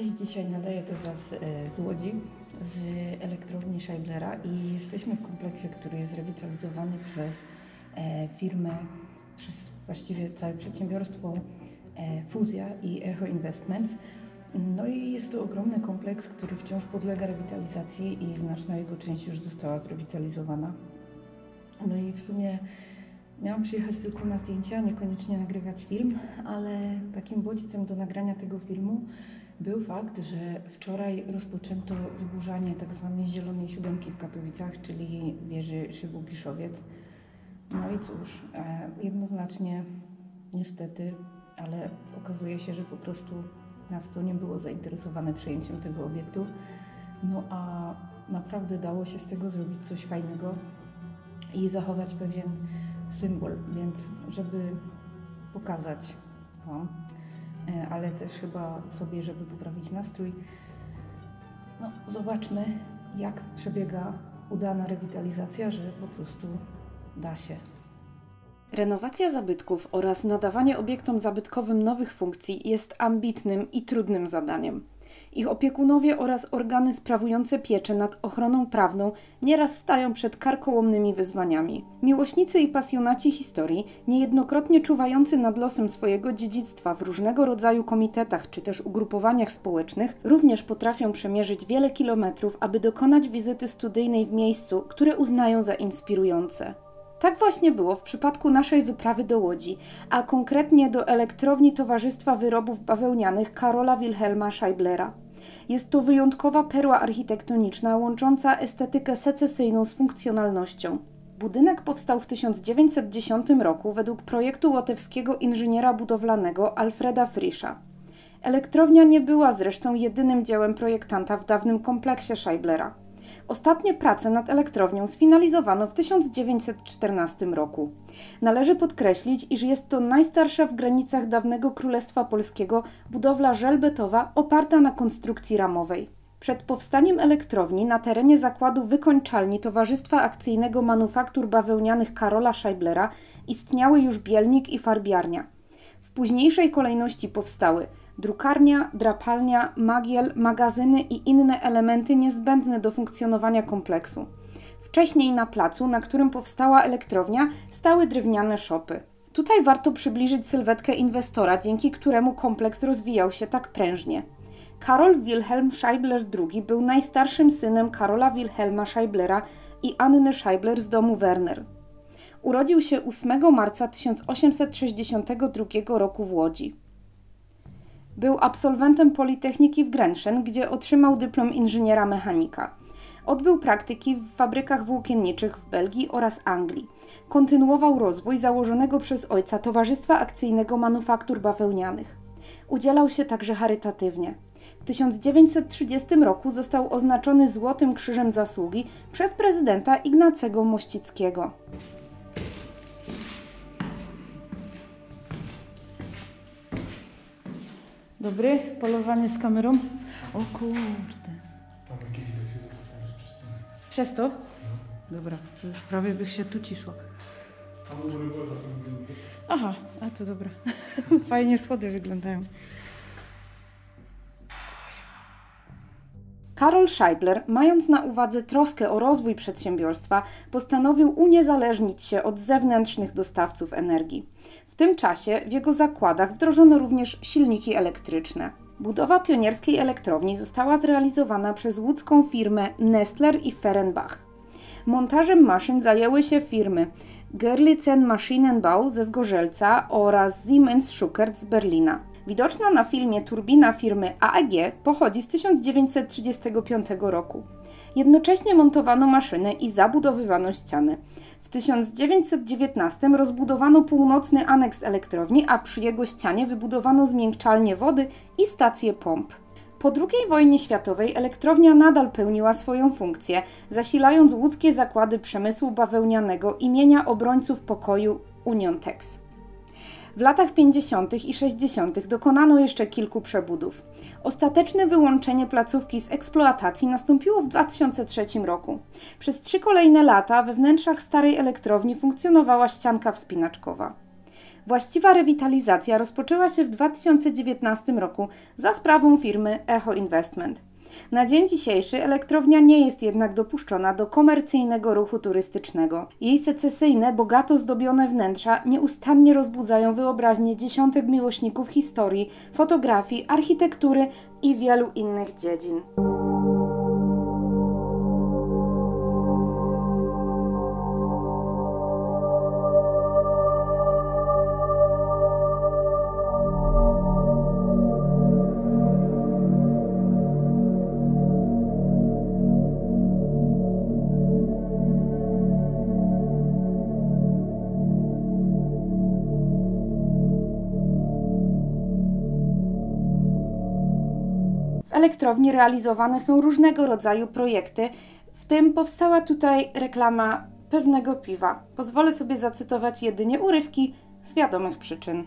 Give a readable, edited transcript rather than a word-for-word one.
Cześć, dzisiaj nadaję do Was z Łodzi, z elektrowni Scheiblera i jesteśmy w kompleksie, który jest rewitalizowany przez firmę, przez właściwie całe przedsiębiorstwo Fuzja i Echo Investments. No i jest to ogromny kompleks, który wciąż podlega rewitalizacji i znaczna jego część już została zrewitalizowana. No i w sumie miałam przyjechać tylko na zdjęcia, niekoniecznie nagrywać film, ale takim bodźcem do nagrania tego filmu był fakt, że wczoraj rozpoczęto wyburzanie tzw. zielonej siódemki w Katowicach, czyli wieży Szybugiszowiec. No i cóż, jednoznacznie niestety, ale okazuje się, że po prostu miasto nie było zainteresowane przejęciem tego obiektu. No a naprawdę dało się z tego zrobić coś fajnego i zachować pewien symbol, więc żeby pokazać Wam, ale też chyba sobie, żeby poprawić nastrój, no zobaczmy, jak przebiega udana rewitalizacja, że po prostu da się. Renowacja zabytków oraz nadawanie obiektom zabytkowym nowych funkcji jest ambitnym i trudnym zadaniem. Ich opiekunowie oraz organy sprawujące pieczę nad ochroną prawną nieraz stają przed karkołomnymi wyzwaniami. Miłośnicy i pasjonaci historii, niejednokrotnie czuwający nad losem swojego dziedzictwa w różnego rodzaju komitetach czy też ugrupowaniach społecznych, również potrafią przemierzyć wiele kilometrów, aby dokonać wizyty studyjnej w miejscu, które uznają za inspirujące. Tak właśnie było w przypadku naszej wyprawy do Łodzi, a konkretnie do elektrowni Towarzystwa Wyrobów Bawełnianych Karola Wilhelma Scheiblera. Jest to wyjątkowa perła architektoniczna łącząca estetykę secesyjną z funkcjonalnością. Budynek powstał w 1910 roku według projektu łotewskiego inżyniera budowlanego Alfreda Frischa. Elektrownia nie była zresztą jedynym dziełem projektanta w dawnym kompleksie Scheiblera. Ostatnie prace nad elektrownią sfinalizowano w 1914 roku. Należy podkreślić, iż jest to najstarsza w granicach dawnego Królestwa Polskiego budowla żelbetowa oparta na konstrukcji ramowej. Przed powstaniem elektrowni na terenie zakładu wykończalni Towarzystwa Akcyjnego Manufaktur Bawełnianych Karola Scheiblera istniały już bielnik i farbiarnia. W późniejszej kolejności powstały drukarnia, drapalnia, magiel, magazyny i inne elementy niezbędne do funkcjonowania kompleksu. Wcześniej na placu, na którym powstała elektrownia, stały drewniane szopy. Tutaj warto przybliżyć sylwetkę inwestora, dzięki któremu kompleks rozwijał się tak prężnie. Karol Wilhelm Scheibler II był najstarszym synem Karola Wilhelma Scheiblera i Anny Scheibler z domu Werner. Urodził się 8 marca 1862 roku w Łodzi. Był absolwentem Politechniki w Grenchen, gdzie otrzymał dyplom inżyniera mechanika. Odbył praktyki w fabrykach włókienniczych w Belgii oraz Anglii. Kontynuował rozwój założonego przez ojca Towarzystwa Akcyjnego Manufaktur Bawełnianych. Udzielał się także charytatywnie. W 1930 roku został oznaczony Złotym Krzyżem Zasługi przez prezydenta Ignacego Mościckiego. Dobry, polowanie z kamerą. O kurde. Tam jaki widok się zobaczy przez to. Przez to? No. Dobra, to już prawie bych się tu cisło. Tam u góry woda, tam będzie. Aha, a to dobra. Fajnie schody wyglądają. Karol Scheibler, mając na uwadze troskę o rozwój przedsiębiorstwa, postanowił uniezależnić się od zewnętrznych dostawców energii. W tym czasie w jego zakładach wdrożono również silniki elektryczne. Budowa pionierskiej elektrowni została zrealizowana przez łódzką firmę Nestler i Fehrenbach. Montażem maszyn zajęły się firmy Görlitzer Maschinenbau ze Zgorzelca oraz Siemens Schuckert z Berlina. Widoczna na filmie turbina firmy AEG pochodzi z 1935 roku. Jednocześnie montowano maszyny i zabudowywano ściany. W 1919 rozbudowano północny aneks elektrowni, a przy jego ścianie wybudowano zmiękczalnię wody i stację pomp. Po II wojnie światowej elektrownia nadal pełniła swoją funkcję, zasilając łódzkie zakłady przemysłu bawełnianego imienia obrońców pokoju Uniontex. W latach 50. i 60. dokonano jeszcze kilku przebudów. Ostateczne wyłączenie placówki z eksploatacji nastąpiło w 2003 roku. Przez 3 kolejne lata we wnętrzach starej elektrowni funkcjonowała ścianka wspinaczkowa. Właściwa rewitalizacja rozpoczęła się w 2019 roku za sprawą firmy Echo Investment. Na dzień dzisiejszy elektrownia nie jest jednak dopuszczona do komercyjnego ruchu turystycznego. Jej secesyjne, bogato zdobione wnętrza nieustannie rozbudzają wyobraźnię dziesiątek miłośników historii, fotografii, architektury i wielu innych dziedzin. W elektrowni realizowane są różnego rodzaju projekty, w tym powstała tutaj reklama pewnego piwa. Pozwolę sobie zacytować jedynie urywki z wiadomych przyczyn.